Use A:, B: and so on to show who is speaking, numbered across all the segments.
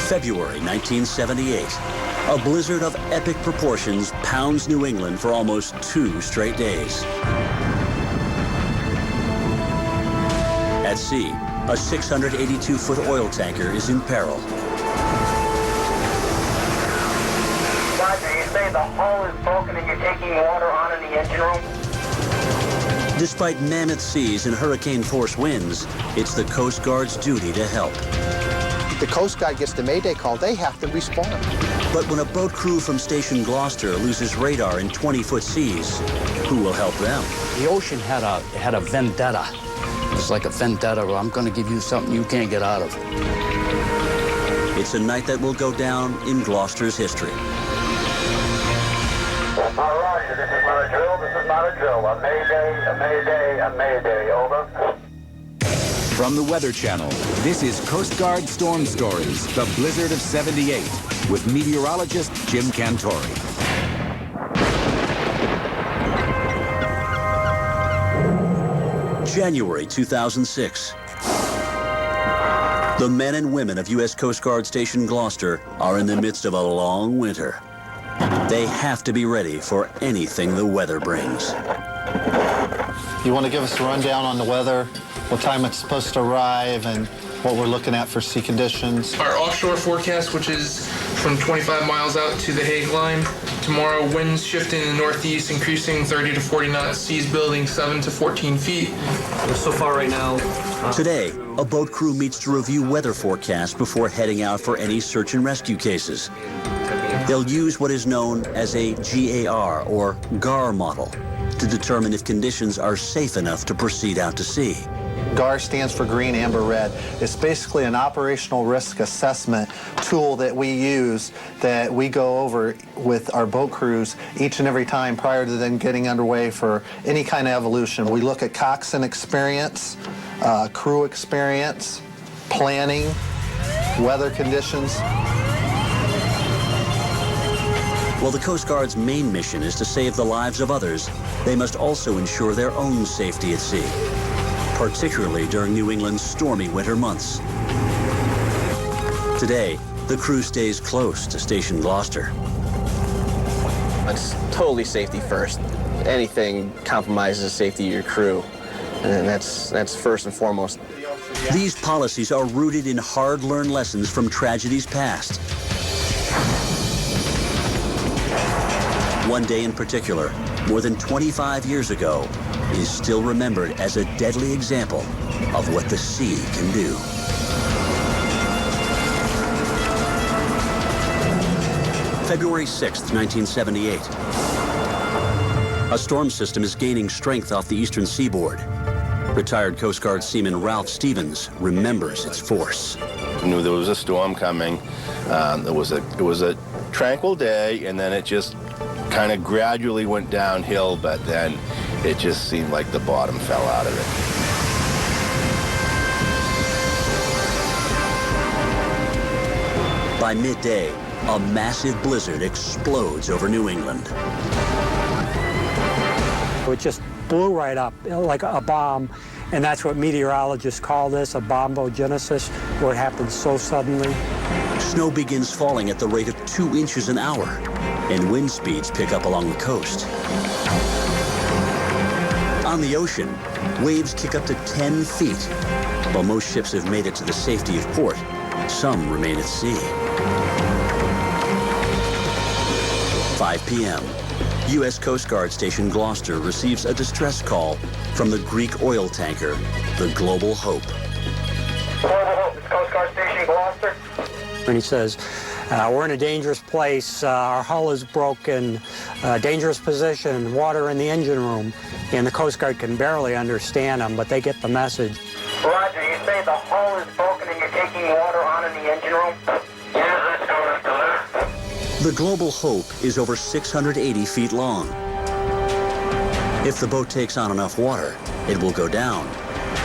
A: February 1978. A blizzard of epic proportions pounds New England for almost 2 straight days. At sea, a 682-foot oil tanker is in peril.
B: Roger, you say the hull is broken and you're taking water on in the engine room?
A: Despite mammoth seas and hurricane-force winds, it's the Coast Guard's duty to help.
C: The Coast Guard gets the Mayday call, they have to respond.
A: But when a boat crew from Station Gloucester loses radar in 20-foot seas, who will help them?
D: The ocean had a vendetta. It's like a vendetta where I'm going to give you something you can't get out of.
A: It's a night that will go down in Gloucester's history.
B: All right, this is not a drill, this is not a drill. A mayday, a mayday, a mayday, over.
E: From the Weather Channel, this is Coast Guard Storm Stories, the blizzard of '78, with meteorologist Jim Cantore.
A: January 2006. The men and women of U.S. Coast Guard Station Gloucester are in the midst of a long winter. They have to be ready for anything the weather brings.
F: You want to give us a rundown on the weather, what time it's supposed to arrive, and what we're looking at for sea conditions?
G: Our offshore forecast, which is from 25 miles out to the Hague line. Tomorrow, winds shifting in the northeast, increasing 30 to 40 knots, seas building 7 to 14 feet.
H: So far right now.
A: Today, a boat crew meets to review weather forecasts before heading out for any search and rescue cases. They'll use what is known as a GAR, or GAR model, to determine if conditions are safe enough to proceed out to sea.
F: GAR stands for green, amber, red. It's basically an operational risk assessment tool that we use, that we go over with our boat crews each and every time prior to them getting underway for any kind of evolution. We look at coxswain experience, crew experience, planning, weather conditions.
A: While the Coast Guard's main mission is to save the lives of others, they must also ensure their own safety at sea, particularly during New England's stormy winter months. Today, the crew stays close to Station Gloucester.
I: It's totally safety first. Anything compromises the safety of your crew, and that's first and foremost.
A: These policies are rooted in hard-learned lessons from tragedies past. One day in particular, more than 25 years ago, is still remembered as a deadly example of what the sea can do. February 6th, 1978. A storm system is gaining strength off the eastern seaboard. Retired Coast Guard seaman Ralph Stevens remembers its force.
J: I knew there was a storm coming. It was a tranquil day, and then it just kind of gradually went downhill, but then it just seemed like the bottom fell out of it.
A: By midday, a massive blizzard explodes over New England.
K: It just blew right up like a bomb, and that's what meteorologists call this, a bombogenesis, where it happens so suddenly.
A: Snow begins falling at the rate of 2 inches an hour, and wind speeds pick up along the coast. On the ocean, waves kick up to 10 feet. While most ships have made it to the safety of port, some remain at sea. 5 p.m. U.S. Coast Guard Station Gloucester receives a distress call from the Greek oil tanker, the Global Hope.
B: Global Hope, it's Coast Guard Station Gloucester.
K: And he says, we're in a dangerous place, our hull is broken, dangerous position, water in the engine room. And the Coast Guard can barely understand them, but they get the message.
B: Roger, you say the hull is broken and you're taking water on in the engine room? Yeah, that's correct.
A: The Global Hope is over 680 feet long. If the boat takes on enough water, it will go down,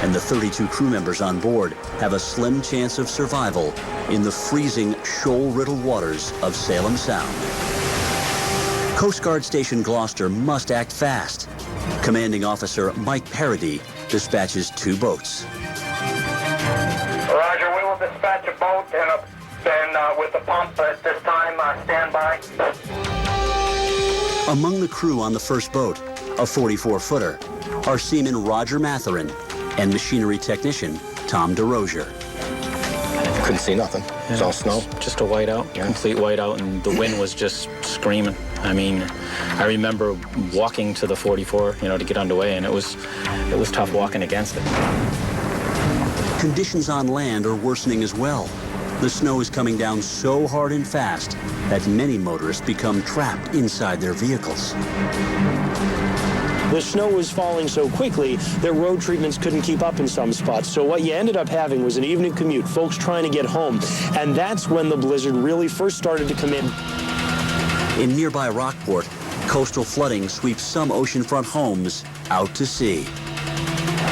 A: and the 32 crew members on board have a slim chance of survival in the freezing, shoal-riddled waters of Salem Sound. Coast Guard Station Gloucester must act fast. Commanding Officer Mike Parody dispatches 2 boats.
B: Roger, we will dispatch a boat and a And with the pump at this time, stand by.
A: Among the crew on the first boat, a 44-footer, are seaman Roger Matherin and machinery technician Tom DeRozier.
L: Couldn't see nothing. It was all snow.
M: Just a whiteout, complete whiteout, and the wind was just screaming. I mean, I remember walking to the 44, to get underway, and it was tough walking against it.
A: Conditions on land are worsening as well. The snow is coming down so hard and fast that many motorists become trapped inside their vehicles.
N: The snow was falling so quickly that road treatments couldn't keep up in some spots. So what you ended up having was an evening commute, folks trying to get home. And that's when the blizzard really first started to come in.
A: In nearby Rockport, coastal flooding sweeps some oceanfront homes out to sea.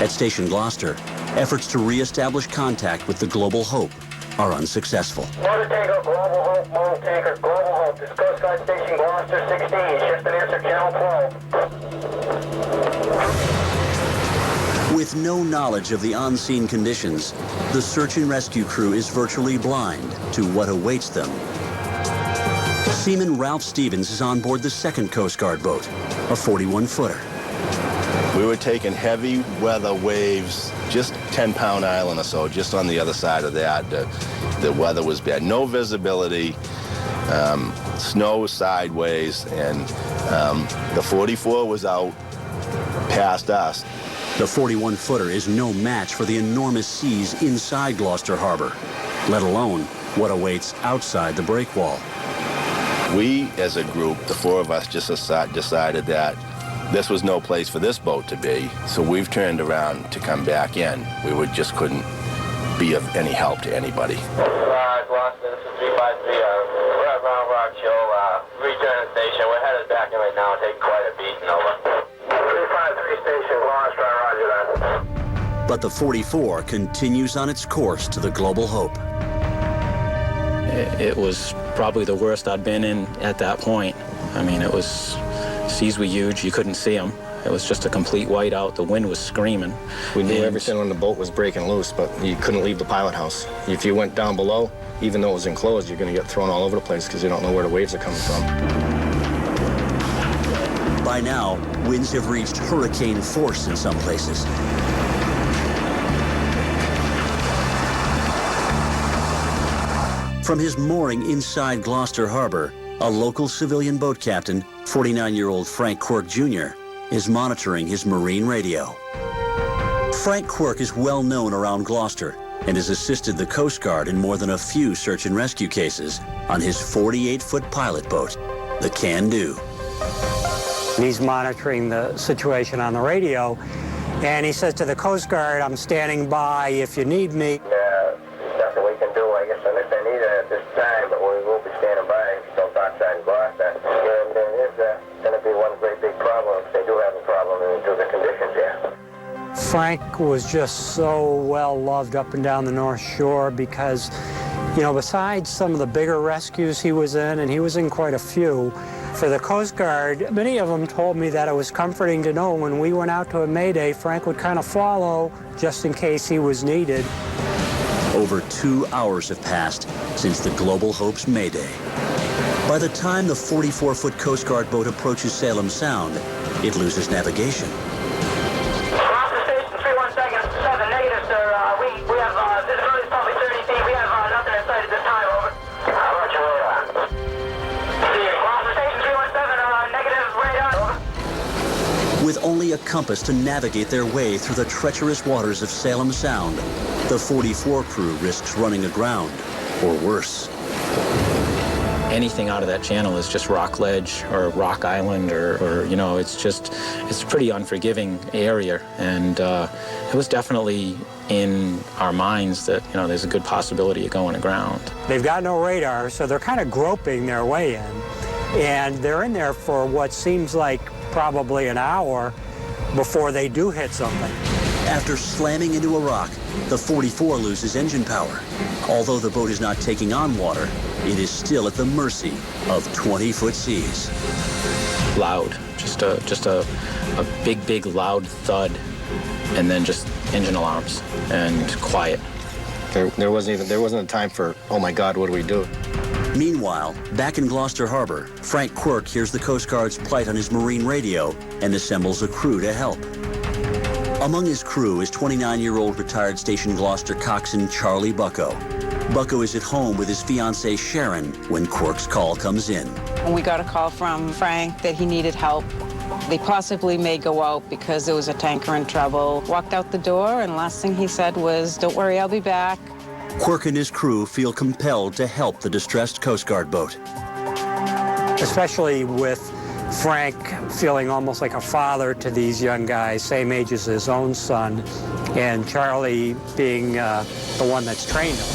A: At Station Gloucester, efforts to re-establish contact with the Global Hope are unsuccessful.
B: Motor tanker, Global Hope, motor tanker, Global Hope. This Coast Guard Station Gloucester 16, shift and answer channel 12.
A: With no knowledge of the on-scene conditions, the search and rescue crew is virtually blind to what awaits them. Seaman Ralph Stevens is on board the second Coast Guard boat, a 41-footer.
J: We were taking heavy weather waves, just 10-Pound Island or so, just on the other side of that. The weather was bad. No visibility, snow was sideways, and the 44 was out past us.
A: The 41-footer is no match for the enormous seas inside Gloucester Harbor, let alone what awaits outside the breakwall.
J: We, as a group, the four of us, just decided that this was no place for this boat to be, so we've turned around to come back in. We just couldn't be of any help to anybody.
B: Gloucester, this is 353. We're at Round Rock Show, returning station. We're headed back in right now. Take quite a beating, over. 353 station, Gloucester, roger that.
A: But the 44 continues on its course to the Global Hope.
M: It was probably the worst I'd been in at that point. I mean, seas were huge, you couldn't see them. It was just a complete whiteout. The wind was screaming.
L: We knew everything on the boat was breaking loose, but you couldn't leave the pilot house. If you went down below, even though it was enclosed, you're going to get thrown all over the place because you don't know where the waves are coming from.
A: By now, winds have reached hurricane force in some places. From his mooring inside Gloucester Harbor, a local civilian boat captain, 49-year-old Frank Quirk Jr., is monitoring his marine radio. Frank Quirk is well known around Gloucester and has assisted the Coast Guard in more than a few search and rescue cases on his 48-foot pilot boat, the Can-Do.
K: He's monitoring the situation on the radio, and he says to the Coast Guard, "I'm standing by if you need me."
B: Nothing we can do, I guess, unless they need it at this time, but we will be standing by until outside Gloucester. And there is going to be one great big problem if they do have a problem due to the conditions here.
K: Frank was just so well loved up and down the North Shore because, besides some of the bigger rescues he was in, and he was in quite a few, for the Coast Guard, many of them told me that it was comforting to know when we went out to a Mayday, Frank would kind of follow just in case he was needed.
A: Over 2 hours have passed since the Global Hope's Mayday. By the time the 44-foot Coast Guard boat approaches Salem Sound, it loses navigation.
B: Gloucester Station 317, negative, sir. We have visibility is probably 30 feet. We have nothing in sight at this time, over. Roger, Gloucester Station 317, negative radar, over.
A: With only a compass to navigate their way through the treacherous waters of Salem Sound, the 44 crew risks running aground, or worse.
M: Anything out of that channel is just rock ledge or rock island or it's a pretty unforgiving area. And it was definitely in our minds that, there's a good possibility of going aground.
K: They've got no radar, so they're kind of groping their way in. And they're in there for what seems like probably an hour before they do hit something.
A: After slamming into a rock, the 44 loses engine power. Although the boat is not taking on water, it is still at the mercy of 20-foot seas.
M: Loud, just a big loud thud, and then just engine alarms and quiet.
L: There wasn't a time for, oh my God, what do we do?
A: Meanwhile, back in Gloucester Harbor, Frank Quirk hears the Coast Guard's plight on his Marine radio and assembles a crew to help. Among his crew is 29-year-old retired Station Gloucester coxswain Charlie Bucko. Bucko is at home with his fiancée Sharon when Quirk's call comes in.
O: We got a call from Frank that he needed help. They possibly may go out because there was a tanker in trouble. Walked out the door, and last thing he said was, "Don't worry, I'll be back."
A: Quirk and his crew feel compelled to help the distressed Coast Guard boat.
K: Especially with Frank feeling almost like a father to these young guys, same age as his own son, and Charlie being the one that's trained him.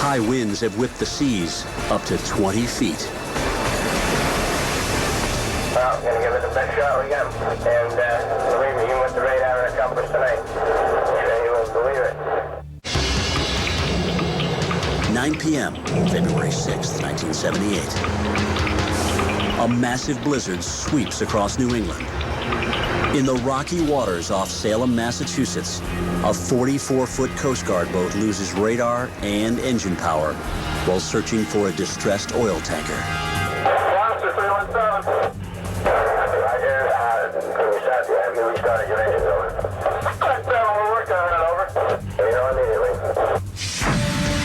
A: High winds have whipped the seas up to 20 feet.
B: Well, I'm going to give it the best shot we got. And believe me, even with the radar and the compass tonight, you won't believe it.
A: 9 p.m., February 6th, 1978. A massive blizzard sweeps across New England. In the rocky waters off Salem, Massachusetts, a 44-foot Coast Guard boat loses radar and engine power while searching for a distressed oil tanker.
B: Monster 317. I hear have you restarted your engines over? We're working on it, over. You know, immediately.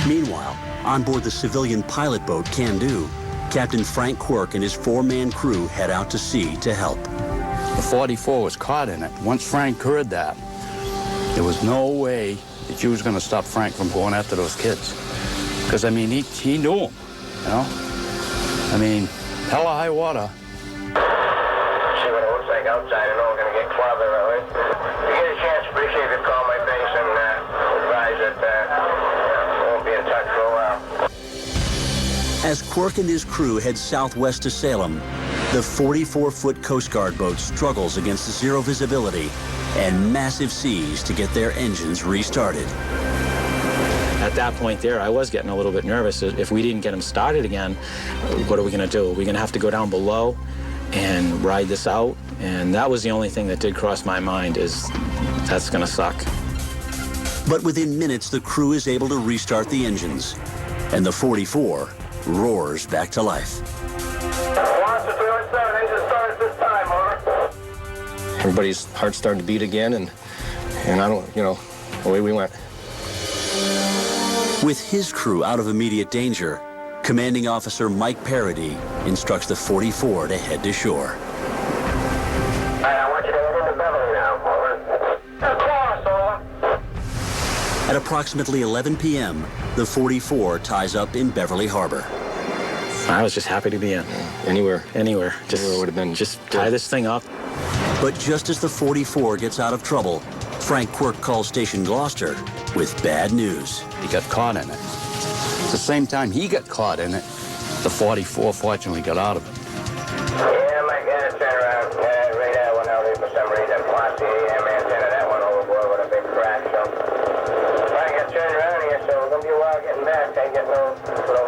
A: Meanwhile, on board the civilian pilot boat Can-Do, Captain Frank Quirk and his 4-man crew head out to sea to help.
D: The 44 was caught in it. Once Frank heard that, there was no way that you was going to stop Frank from going after those kids. Because, I mean, he knew them, you know? I mean, hell of high water.
B: See what it looks like outside. I know we're going to get clobbered, right? If you get a chance, appreciate if you call my base and advise that we won't be in touch for a while.
A: As Quirk and his crew head southwest to Salem, the 44-foot Coast Guard boat struggles against zero visibility and massive seas to get their engines restarted.
M: At that point there, I was getting a little bit nervous. If we didn't get them started again, what are we going to do? Are we going to have to go down below and ride this out? And that was the only thing that did cross my mind, is that's going to suck.
A: But within minutes, the crew is able to restart the engines, and the 44 roars back to life.
B: Monster 317, engine started this time, over.
L: Everybody's heart started to beat again, and I don't, you know, away we went.
A: With his crew out of immediate danger, Commanding Officer Mike Parody instructs the 44 to head to shore.
B: I want you to head into Beverly now, over. Across, over.
A: At approximately 11 p.m., the 44 ties up in Beverly Harbor.
M: I was just happy to be in.
L: Anywhere.
M: Just
L: would have been
M: just tie this thing up.
A: But just as the 44 gets out of trouble, Frank Quirk calls Station Gloucester with bad news.
D: He got caught in it. At the same time he got caught in it, the 44 fortunately got out of it.
B: Yeah, Mike, turn around. Radar went out here for some reason. Lost the AM antenna. That one overboard with a big crack. So I got turned around here, so we're going to be a while getting back. I ain't got no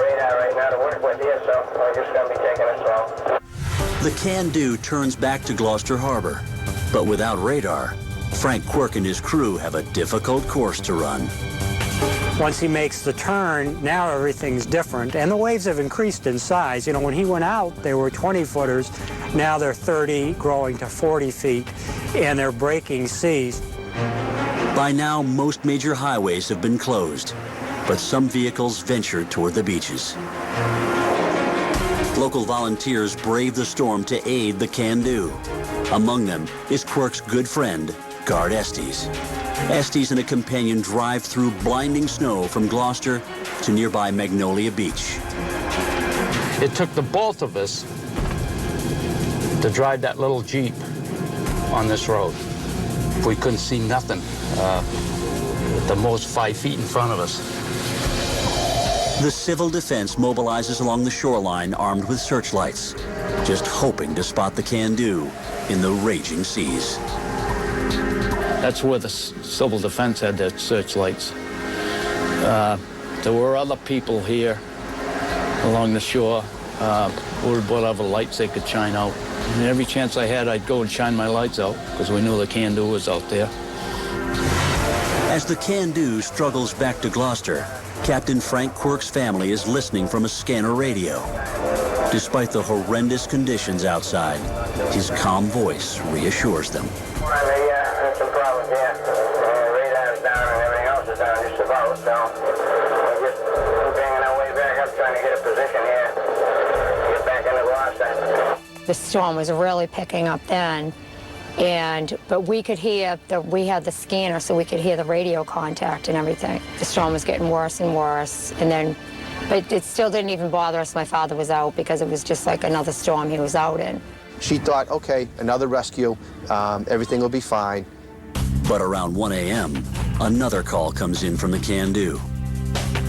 B: radar right now to work with here, so we're just going to be taking it slow.
A: The Can-Do turns back to Gloucester Harbor, but without radar, Frank Quirk and his crew have a difficult course to run.
K: Once he makes the turn, now everything's different, and the waves have increased in size. You know, when he went out, they were 20-footers. Now they're 30, growing to 40 feet, and they're breaking seas.
A: By now, most major highways have been closed, but some vehicles ventured toward the beaches. Local volunteers brave the storm to aid the Can-Do. Among them is Quirk's good friend, Guard Estes. Estes and a companion drive through blinding snow from Gloucester to nearby Magnolia Beach.
D: It took the both of us to drive that little Jeep on this road. We couldn't see nothing, at the most 5 feet in front of us.
A: The civil defense mobilizes along the shoreline armed with searchlights, just hoping to spot the Can-Do in the raging seas.
D: That's where the civil defense had their searchlights. There were other people here along the shore with whatever lights they could shine out. And every chance I had, I'd go and shine my lights out because we knew the Can-Do was out there.
A: As the Can-Do struggles back to Gloucester, Captain Frank Quirk's family is listening from a scanner radio. Despite the horrendous conditions outside, his calm voice reassures them.
B: There's some problems here. Radar's down and everything else is down just about, so we're just banging our way back up, trying to get a position here. Get back into Gloucester.
P: The storm was really picking up then, but we could hear, we had the scanner so we could hear the radio contact and everything. The storm was getting worse and worse, but it still didn't even bother us. My father was out because it was just like another storm he was out in.
C: She thought, okay, another rescue, everything will be fine.
A: But around 1 a.m., another call comes in from the Can-Do.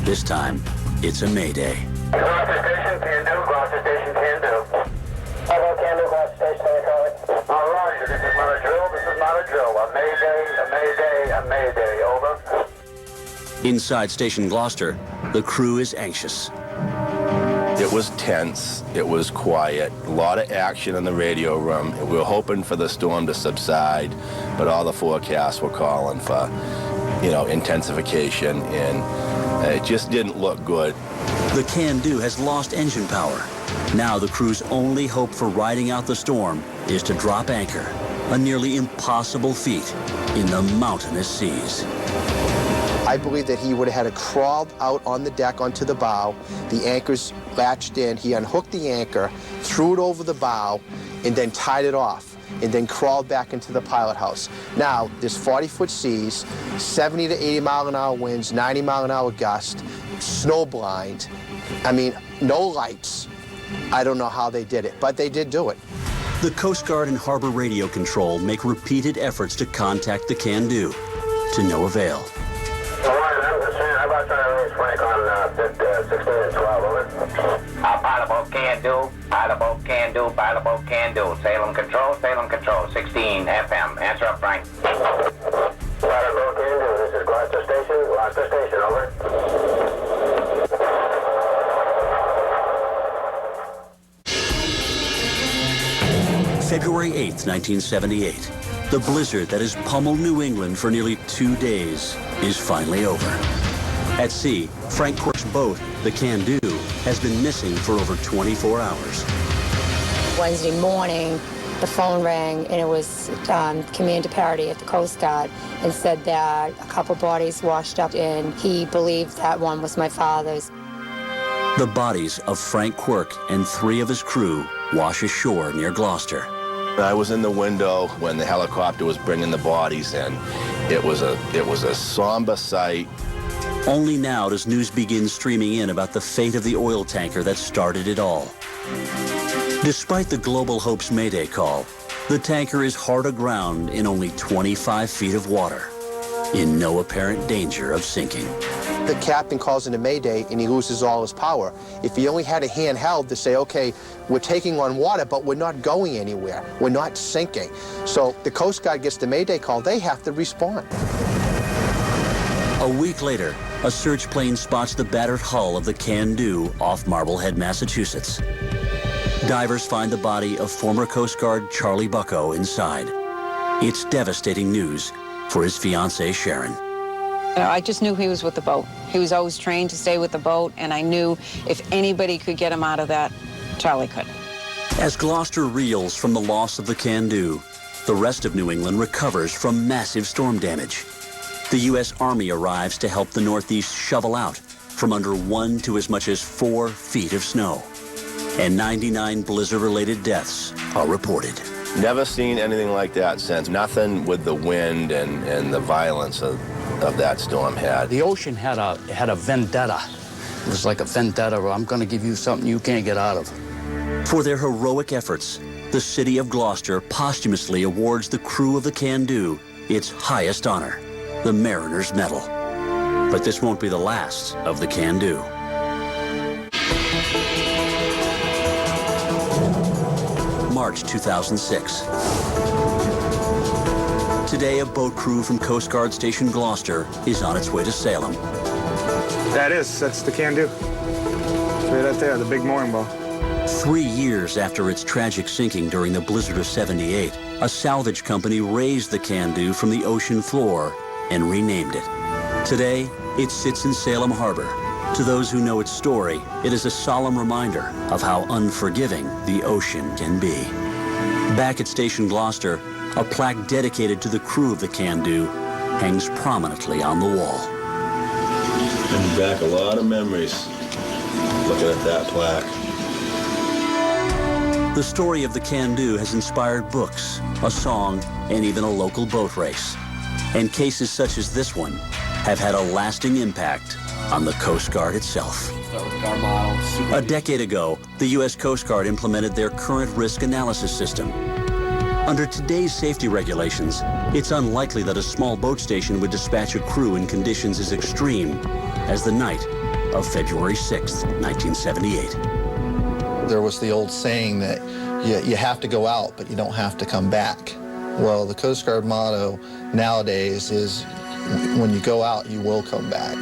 A: This time, it's a mayday.
B: Gloucester Station, Can-Do, Gloucester Station, Can-Do. Hello, Can-Do, Gloucester Station, they call it. All right, this is not a drill, this is not a drill. A mayday, a mayday, a mayday, over.
A: Inside Station Gloucester, the crew is anxious.
J: It was tense, it was quiet, a lot of action in the radio room. We were hoping for the storm to subside, but all the forecasts were calling for, intensification, and it just didn't look good.
A: The Can-Do has lost engine power. Now the crew's only hope for riding out the storm is to drop anchor, a nearly impossible feat in the mountainous seas.
C: I believe that he would have had to crawl out on the deck onto the bow. The anchor's latched in. He unhooked the anchor, threw it over the bow, and then tied it off, and then crawled back into the pilot house. Now, there's 40-foot seas, 70 to 80 mile an hour winds, 90 mile an hour gust, snow blind. I mean, no lights. I don't know how they did it, but they did do it.
A: The Coast Guard and Harbor Radio Control make repeated efforts to contact the Can-Do, to no avail.
B: How about trying to reach Frank on 16 and 12, over? Pilot boat Can-Do, pilot boat Can-Do, pilot boat Can-Do. Salem Control, 16 FM. Answer up, Frank. Pilot boat Can-Do, this is Gloucester Station, over.
A: February 8th, 1978. The blizzard that has pummeled New England for nearly 2 days is finally over. At sea, Frank Quirk's boat, the Can-Do, has been missing for over 24 hours.
P: Wednesday morning, the phone rang, and it was Commander Parody at the Coast Guard, and said that a couple bodies washed up, and he believed that one was my father's.
A: The bodies of Frank Quirk and 3 of his crew wash ashore near Gloucester.
J: I was in the window when the helicopter was bringing the bodies in. It was a somber sight.
A: Only now does news begin streaming in about the fate of the oil tanker that started it all. Despite the Global Hope's Mayday call, the tanker is hard aground in only 25 feet of water, in no apparent danger of sinking.
C: The captain calls in a mayday and he loses all his power. If he only had a handheld to say, okay, we're taking on water, but we're not going anywhere. We're not sinking. So the Coast Guard gets the mayday call, they have to respond.
A: A week later, a search plane spots the battered hull of the Can-Do off Marblehead, Massachusetts. Divers find the body of former Coast Guard Charlie Bucko inside. It's devastating news for his fiancée, Sharon.
O: I just knew he was with the boat. He was always trained to stay with the boat, and I knew if anybody could get him out of that, Charlie could.
A: As Gloucester reels from the loss of the Can-Do, the rest of New England recovers from massive storm damage. The U.S. Army arrives to help the Northeast shovel out from under 1 to as much as 4 feet of snow. And 99 blizzard-related deaths are reported.
J: Never seen anything like that since. Nothing with the wind and the violence of that storm had.
D: The ocean had a vendetta. It was like a vendetta. I'm going to give you something you can't get out of.
A: For their heroic efforts, the city of Gloucester posthumously awards the crew of the Can-Do its highest honor, the Mariner's Medal. But this won't be the last of the Can-Do. March 2006. Today, a boat crew from Coast Guard Station Gloucester is on its way to Salem.
Q: That's the Can-Do. Right out there, the big mooring boat.
A: 3 years after its tragic sinking during the blizzard of '78, a salvage company raised the Can-Do from the ocean floor and renamed it. Today, it sits in Salem Harbor. To those who know its story, it is a solemn reminder of how unforgiving the ocean can be. Back at Station Gloucester, a plaque dedicated to the crew of the Can-Do hangs prominently on the wall.
J: Brings back a lot of memories looking at that plaque.
A: The story of the Can-Do has inspired books, a song, and even a local boat race. And cases such as this one have had a lasting impact on the Coast Guard itself. A decade ago, the U.S. Coast Guard implemented their current risk analysis system. Under today's safety regulations, it's unlikely that a small boat station would dispatch a crew in conditions as extreme as the night of February 6th, 1978.
F: There was the old saying that you have to go out, but you don't have to come back. Well, the Coast Guard motto nowadays is when you go out, you will come back.